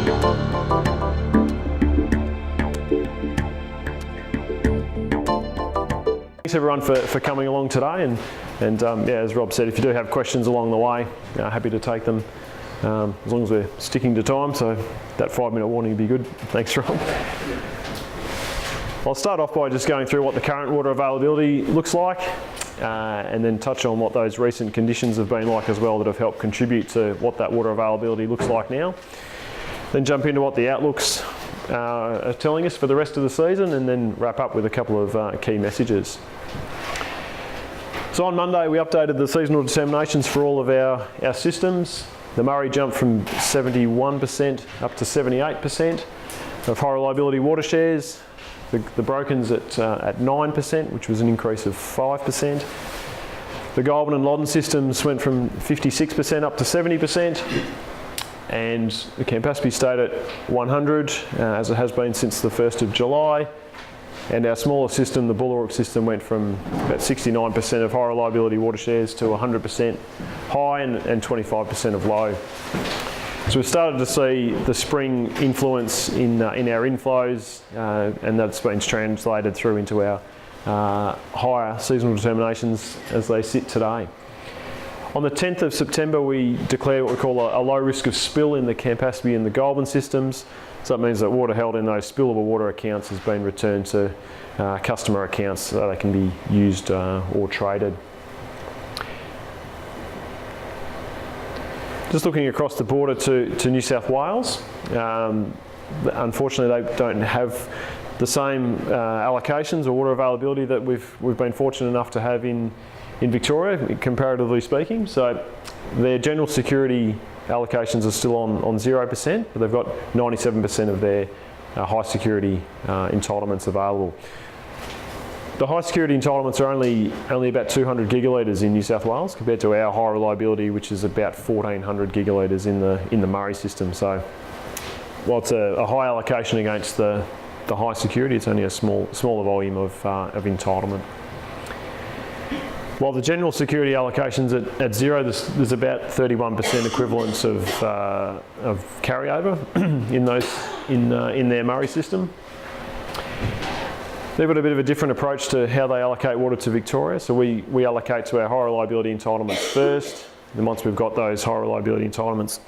Thanks everyone for coming along today, and yeah, as Rob said, if you do have questions along the way, happy to take them, as long as we're sticking to time, so that 5-minute warning would be good. Thanks, Rob. I'll start off by just going through what the current water availability looks like, and then touch on what those recent conditions have been like as well that have helped contribute to what that water availability looks like now. Then jump into what the outlooks are telling us for the rest of the season, and then wrap up with a couple of key messages. So on Monday we updated the seasonal determinations for all of our systems. The Murray jumped from 71% up to 78% of high reliability water shares. The Broken's at 9%, which was an increase of 5%. The Goulburn and Loddon systems went from 56% up to 70%. And the Campaspe stayed at 100, as it has been since the 1st of July. And our smaller system, the Bullawurruk system, went from about 69% of high reliability water shares to 100% high and 25% of low. So we've started to see the spring influence in our inflows, and that's been translated through into our higher seasonal determinations as they sit today. On the 10th of September, we declare what we call a low risk of spill in the Campaspe and the Goulburn systems. So that means that water held in those spillable water accounts has been returned to customer accounts so they can be used or traded. Just looking across the border to New South Wales, unfortunately they don't have the same allocations or water availability that we've been fortunate enough to have in Victoria, comparatively speaking. So their general security allocations are still on 0%, but they've got 97% of their high security entitlements available. The high security entitlements are only about 200 gigalitres in New South Wales compared to our high reliability, which is about 1400 gigalitres in the Murray system. So while it's a high allocation against the high security, it's only a smaller volume of entitlement. While the general security allocations at zero, there's about 31% equivalence of carryover in their Murray system. They've got a bit of a different approach to how they allocate water to Victoria. So we allocate to our high reliability entitlements first. Then once we've got those high reliability entitlements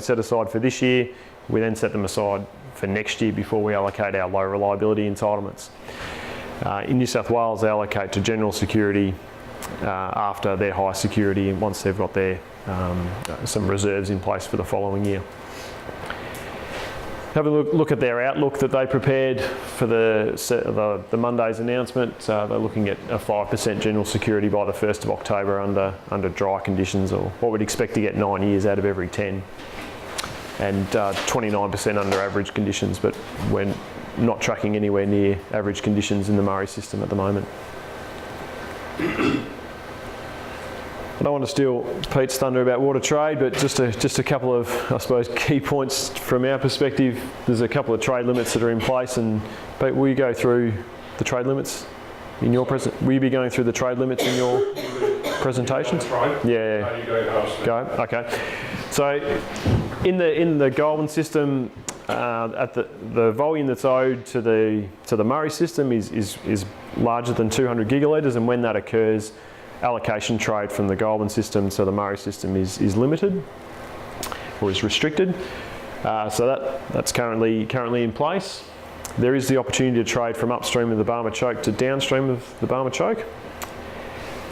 set aside for this year, we then set them aside for next year before we allocate our low reliability entitlements. In New South Wales, they allocate to general security after their high security, and once they've got their some reserves in place for the following year. Have a look at their outlook that they prepared for the Monday's announcement. They're looking at a 5% general security by the 1st of October under dry conditions, or what we'd expect to get 9 years out of every 10, and 29% under average conditions, but we're not tracking anywhere near average conditions in the Murray system at the moment. I don't want to steal Pete's thunder about water trade, but just a couple of, I suppose, key points from our perspective. There's a couple of trade limits that are in place, and Pete, will you go through the trade limits in your will you be going through the trade limits in your presentations? Yeah. Go. Okay. So in the Goulburn system, at the volume that's owed to the Murray system is larger than 200 gigalitres, and when that occurs, allocation trade from the Goulburn system to the Murray system is limited or is restricted. So that's currently in place. There is the opportunity to trade from upstream of the Barmah Choke to downstream of the Barmah Choke,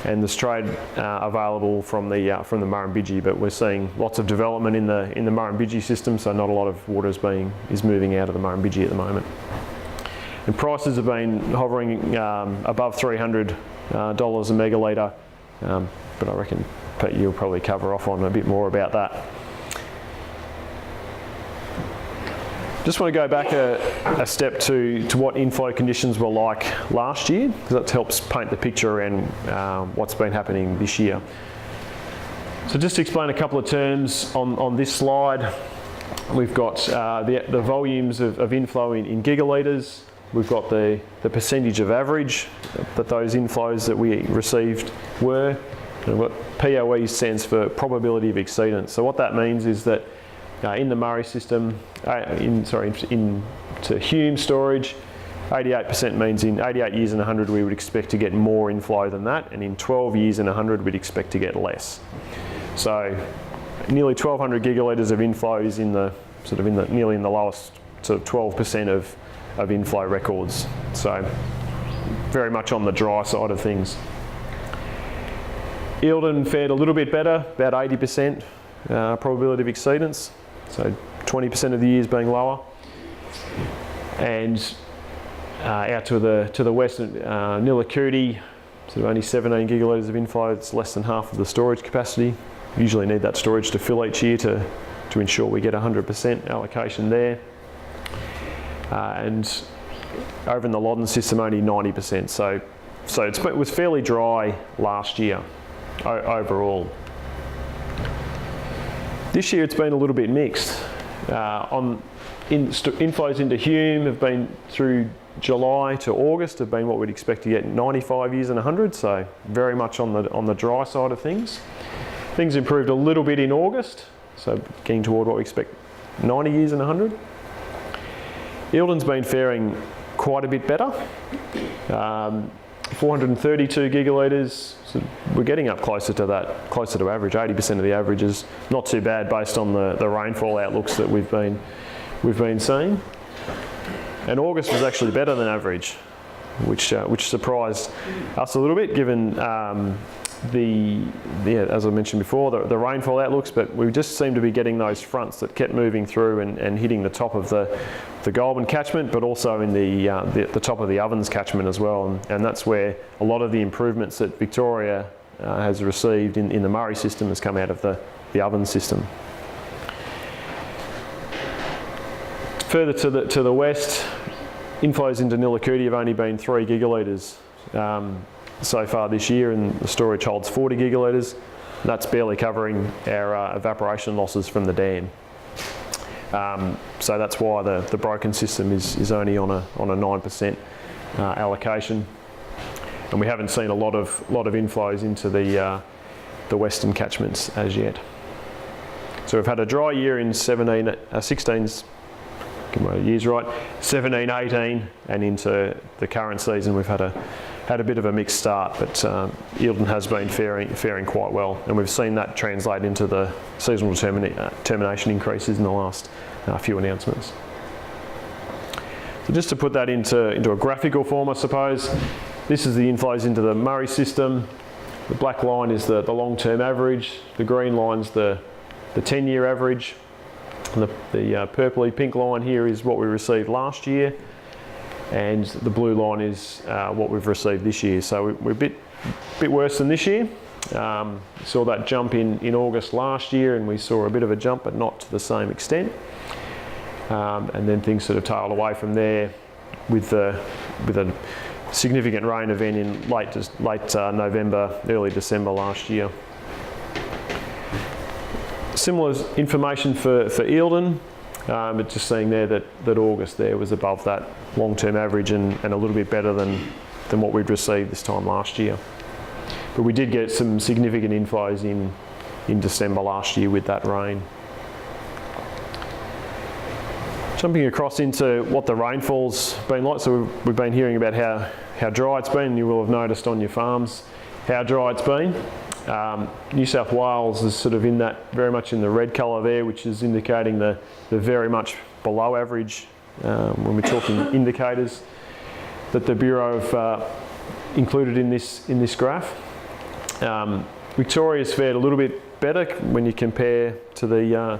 and there's trade available from the Murrumbidgee, but we're seeing lots of development in the Murrumbidgee system, so not a lot of water is moving out of the Murrumbidgee at the moment. And prices have been hovering above $300 a megalitre, but I reckon, Pete, you'll probably cover off on a bit more about that. Just want to go back a step to what inflow conditions were like last year, because that helps paint the picture around what's been happening this year. So just to explain a couple of terms on this slide, we've got the volumes of inflow in gigalitres. We've got the percentage of average that those inflows that we received were. And what POE stands for probability of exceedance. So what that means is that in the Murray system, into Hume storage, 88% means in 88 years in 100 we would expect to get more inflow than that, and in 12 years in 100 we'd expect to get less. So nearly 1,200 gigalitres of inflow is in the nearly in the lowest sort of 12% of inflow records. So very much on the dry side of things. Eildon fared a little bit better, about 80% probability of exceedance, so 20% of the years being lower. And out to the west, Nilakudi, sort of only 17 gigalitres of inflow. It's less than half of the storage capacity. We usually need that storage to fill each year to ensure we get 100% allocation there. And over in the Loddon system, only 90%. So it was fairly dry last year overall. This year it's been a little bit mixed. Inflows into Hume have been through July to August have been what we'd expect to get in 95 years in 100, so very much on the dry side of things. Things improved a little bit in August, so getting toward what we expect 90 years in 100. Eildon's been faring quite a bit better. 432 gigalitres, so we're getting up closer to average. 80% of the average is not too bad based on the rainfall outlooks that we've been seeing. And August was actually better than average, which surprised us a little bit, given as I mentioned before, the rainfall outlooks. But we just seemed to be getting those fronts that kept moving through and hitting the top of the Goulburn catchment, but also in the top of the Ovens catchment as well. And that's where a lot of the improvements that Victoria has received in the Murray system has come out of the Ovens system. Further to the west, inflows into Nilakudi have only been 3 gigalitres so far this year, and the storage holds 40 gigalitres. That's barely covering our evaporation losses from the dam. So that's why the broken system is only on a 9% allocation, and we haven't seen a lot of inflows into the western catchments as yet. So we've had a dry year in 16's. Years right, 17, 18, and into the current season we've had a bit of a mixed start, but Eildon has been faring quite well, and we've seen that translate into the seasonal termination increases in the last few announcements. So just to put that into a graphical form, I suppose, this is the inflows into the Murray system. The black line is the long-term average, the green line's the 10-year average. The purpley pink line here is what we received last year, and the blue line is what we've received this year. So we're a bit worse than this year. Saw that jump in August last year, and we saw a bit of a jump, but not to the same extent. And then things sort of tailed away from there with a significant rain event in late November, early December last year. Similar information for Eildon, but just seeing there that August there was above that long-term average and a little bit better than what we'd received this time last year. But we did get some significant inflows in December last year with that rain. Jumping across into what the rainfall's been like, so we've been hearing about how dry it's been. You will have noticed on your farms how dry it's been. New South Wales is sort of very much in the red colour there, which is indicating the very much below average when we're talking indicators that the Bureau have included in this graph. Victoria's fared a little bit better when you compare to the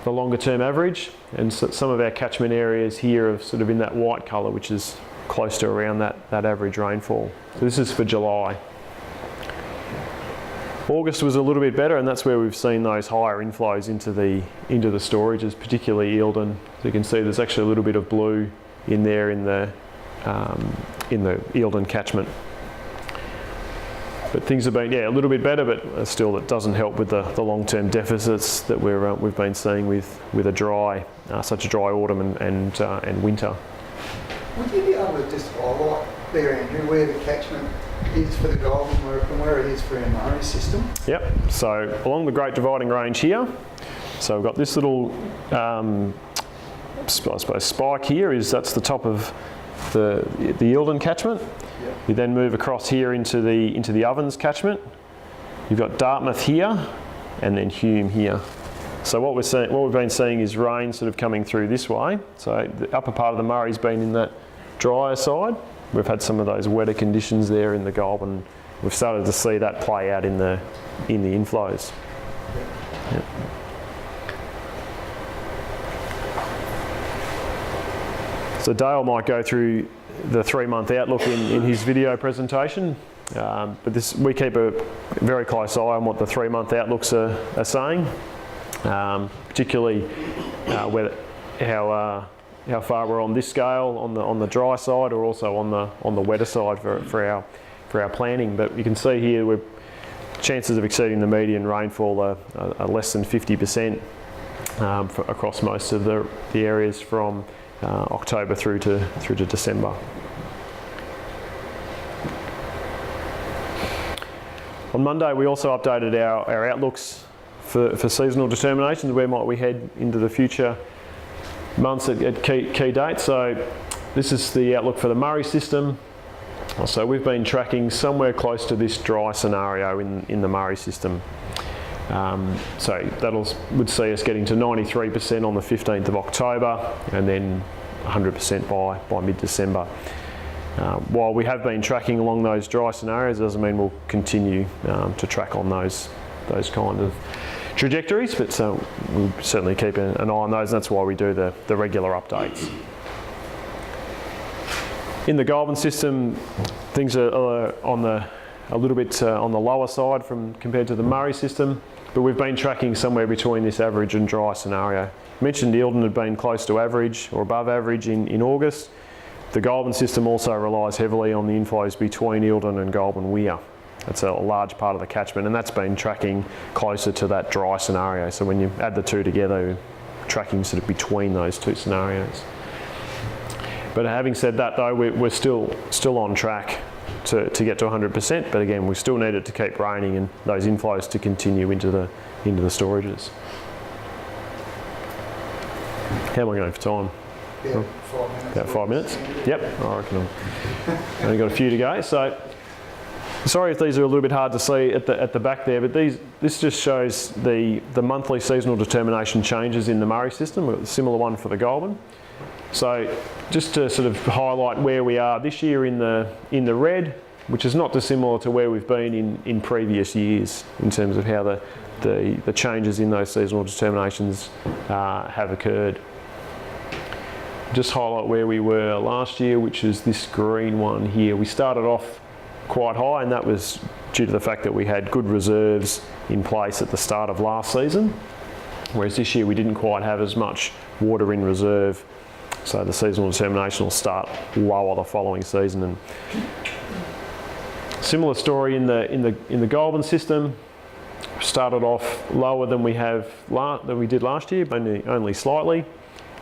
longer term average, and so some of our catchment areas here are sort of in that white colour, which is close to around that average rainfall. So this is for July. August was a little bit better, and that's where we've seen those higher inflows into the storages, particularly Eildon. So you can see there's actually a little bit of blue in there in the Eildon catchment. But things have been a little bit better, but still it doesn't help with the long-term deficits that we've been seeing with such a dry autumn and winter. Would you be able to just highlight there, Andrew, where the catchment is for the Goulburn and where it is for our Murray system? Yep, so along the Great Dividing Range here, So we've got this little, I suppose, spike here. That's the top of the Eildon catchment. Yep. You then move across here into the Ovens catchment. You've got Dartmouth here, and then Hume here. So what we've been seeing is rain sort of coming through this way. So the upper part of the Murray's been in that drier side. We've had some of those wetter conditions there in the Goulburn. We've started to see that play out in the inflows. Yep. So Dale might go through the 3-month outlook in his video presentation, but we keep a very close eye on what the 3-month outlooks are saying, particularly how far we're on this scale on the dry side, or also on the wetter side for our planning. But you can see here chances of exceeding the median rainfall are less than 50% across most of the areas from October through to December. On Monday, we also updated our outlooks for seasonal determinations. Where might we head into the future months at key dates? So this is the outlook for the Murray system. So we've been tracking somewhere close to this dry scenario in the Murray system. So that would see us getting to 93% on the 15th of October, and then 100% by mid-December. While we have been tracking along those dry scenarios, it doesn't mean we'll continue to track on those kind of trajectories, but we'll certainly keep an eye on those, and that's why we do the regular updates. In the Goulburn system, things are a little bit on the lower side compared to the Murray system, but we've been tracking somewhere between this average and dry scenario. I mentioned Eildon had been close to average or above average in August. The Goulburn system also relies heavily on the inflows between Eildon and Goulburn Weir. That's a large part of the catchment, and that's been tracking closer to that dry scenario. So when you add the two together, tracking sort of between those two scenarios. But having said that, though, we're still on track to get to 100%. But again, we still need it to keep raining and those inflows to continue into the storages. How am I going for time? Yeah, 5 minutes. About 5 minutes? Yep, I reckon I've only got a few to go. So, sorry if these are a little bit hard to see at the back there, but this just shows the monthly seasonal determination changes in the Murray system, a similar one for the Goulburn. So, just to sort of highlight where we are this year in the red, which is not dissimilar to where we've been in previous years in terms of how the changes in those seasonal determinations have occurred. Just highlight where we were last year, which is this green one here. We started off quite high, and that was due to the fact that we had good reserves in place at the start of last season, whereas this year we didn't quite have as much water in reserve, so the seasonal determination will start lower the following season. And similar story in the Goulburn system. Started off lower than we did last year, but only slightly.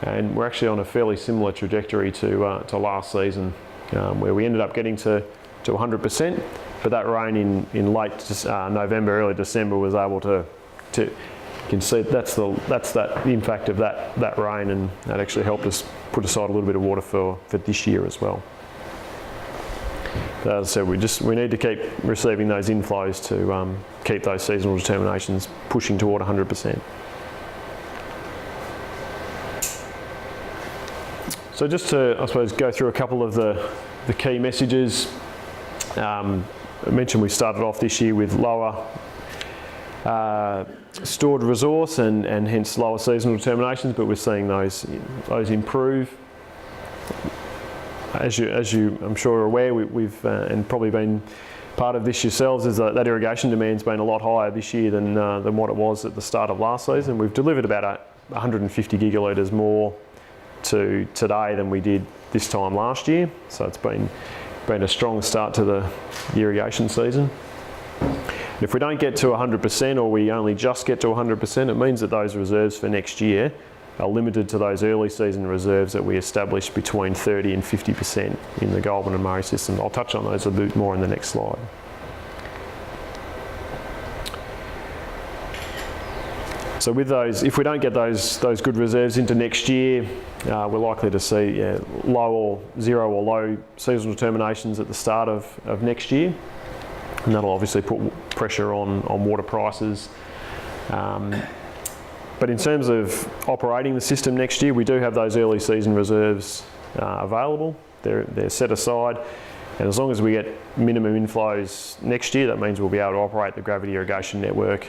And we're actually on a fairly similar trajectory to last season, where we ended up getting to 100%, but that rain in late November, early December was able to you can see that's the impact of that rain, and that actually helped us put aside a little bit of water for this year as well. But as I said, we need to keep receiving those inflows to keep those seasonal determinations pushing toward 100%. So just to, I suppose, go through a couple of the key messages. I mentioned we started off this year with lower stored resource and hence lower seasonal determinations, but we're seeing those improve. As you I'm sure are aware, we've and probably been part of this yourselves, is that irrigation demand's been a lot higher this year than what it was at the start of last season. We've delivered about 150 gigalitres more to today than we did this time last year, so it's been a strong start to the irrigation season. If we don't get to 100%, or we only just get to 100%, it means that those reserves for next year are limited to those early season reserves that we established between 30 and 50% in the Goulburn and Murray system. I'll touch on those a bit more in the next slide. So with those, if we don't get those good reserves into next year, we're likely to see low or zero or low seasonal terminations at the start of next year, and that'll obviously put pressure on water prices. But in terms of operating the system next year, we do have those early season reserves available. They're set aside, and as long as we get minimum inflows next year, that means we'll be able to operate the gravity irrigation network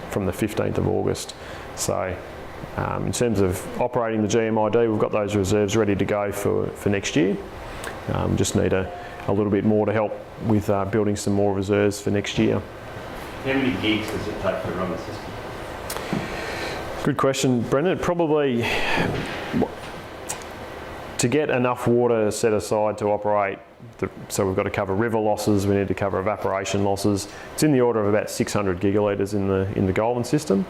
from the 15th of August. So in terms of operating the GMID, we've got those reserves ready to go for next year. Just need a little bit more to help with building some more reserves for next year. How many gigs does it take to run the system? Good question, Brendan. Probably to get enough water set aside to operate, so we've got to cover river losses, we need to cover evaporation losses. It's in the order of about 600 gigalitres in the Goulburn system.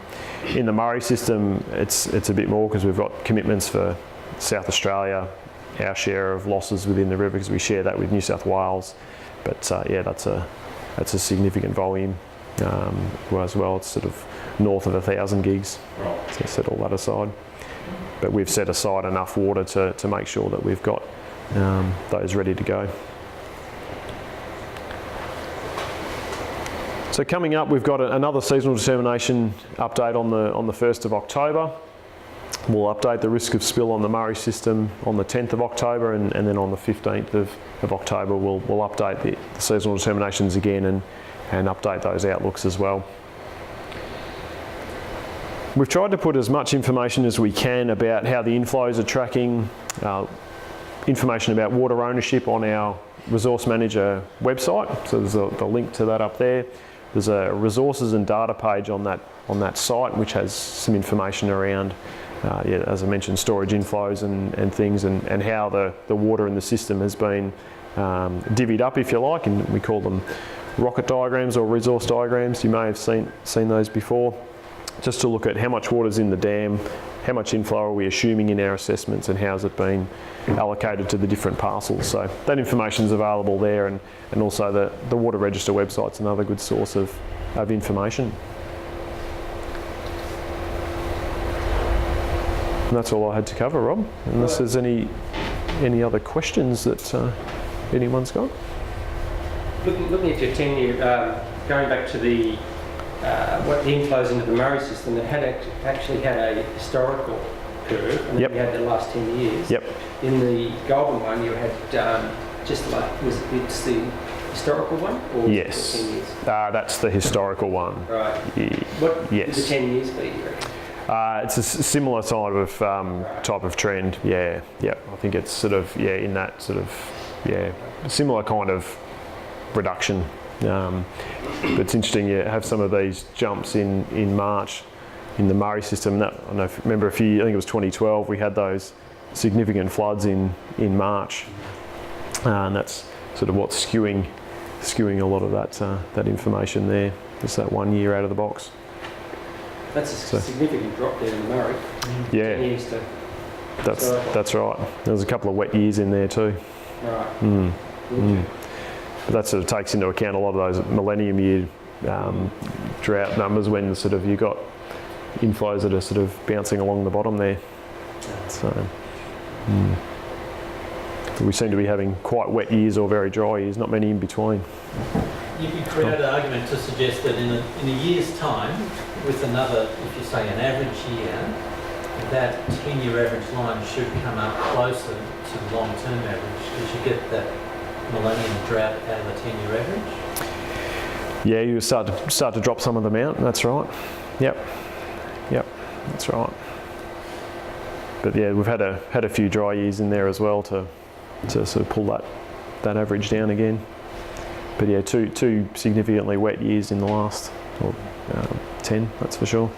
In the Murray system, it's a bit more because we've got commitments for South Australia, our share of losses within the river because we share that with New South Wales. But yeah, that's a significant volume as well. It's sort of north of 1,000 gigs. Right. So set all that aside. But we've set aside enough water to make sure that we've got those ready to go. So coming up, we've got another seasonal determination update on the 1st of October. We'll update the risk of spill on the Murray system on the 10th of October, and then on the 15th of October we'll update the seasonal determinations again and update those outlooks as well. We've tried to put as much information as we can about how the inflows are tracking, information about water ownership on our Resource Manager website. So there's the link to that up there. There's a resources and data page on that site which has some information around, as I mentioned, storage inflows and things, and how the water in the system has been divvied up, if you like, and we call them rocket diagrams or resource diagrams. You may have seen those before. Just to look at how much water's in the dam, how much inflow are we assuming in our assessments, and how's it been allocated to the different parcels. So that information is available there, and also the Water Register website's another good source of information. And that's all I had to cover, Rob, unless there's any other questions that anyone's got. Looking at your 10-year, going back to what the inflows into the Murray system, it had actually had a historical curve, and then you had the last 10 years. Yep. In the Goulburn one, you had just like, it's the historical one? Or Yes. 10 years? That's the historical one. Right. What would the 10 years be, you reckon? It's a similar type of trend. Yeah. I think it's sort of in that sort of similar kind of reduction. But it's interesting. You have some of these jumps in March in the Murray system. I remember I think it was 2012. We had those significant floods in March, and that's sort of what's skewing a lot of that information there. Just that 1 year out of the box. That's a significant drop there in the Murray. Yeah. 10 years to That's right. There was a couple of wet years in there too. Right. But that sort of takes into account a lot of those millennium year drought numbers when sort of you got inflows that are sort of bouncing along the bottom there. So we seem to be having quite wet years or very dry years, not many in between. You could create an argument to suggest that in a year's time, with another, if you say an average year, that 10-year average line should come up closer to the long-term average because you get that millennium drought out of the 10-year average. Yeah, you start to drop some of them out. That's right. Yep, that's right. But yeah, we've had a few dry years in there as well to sort of pull that average down again. But yeah, two significantly wet years in the last 10, that's for sure.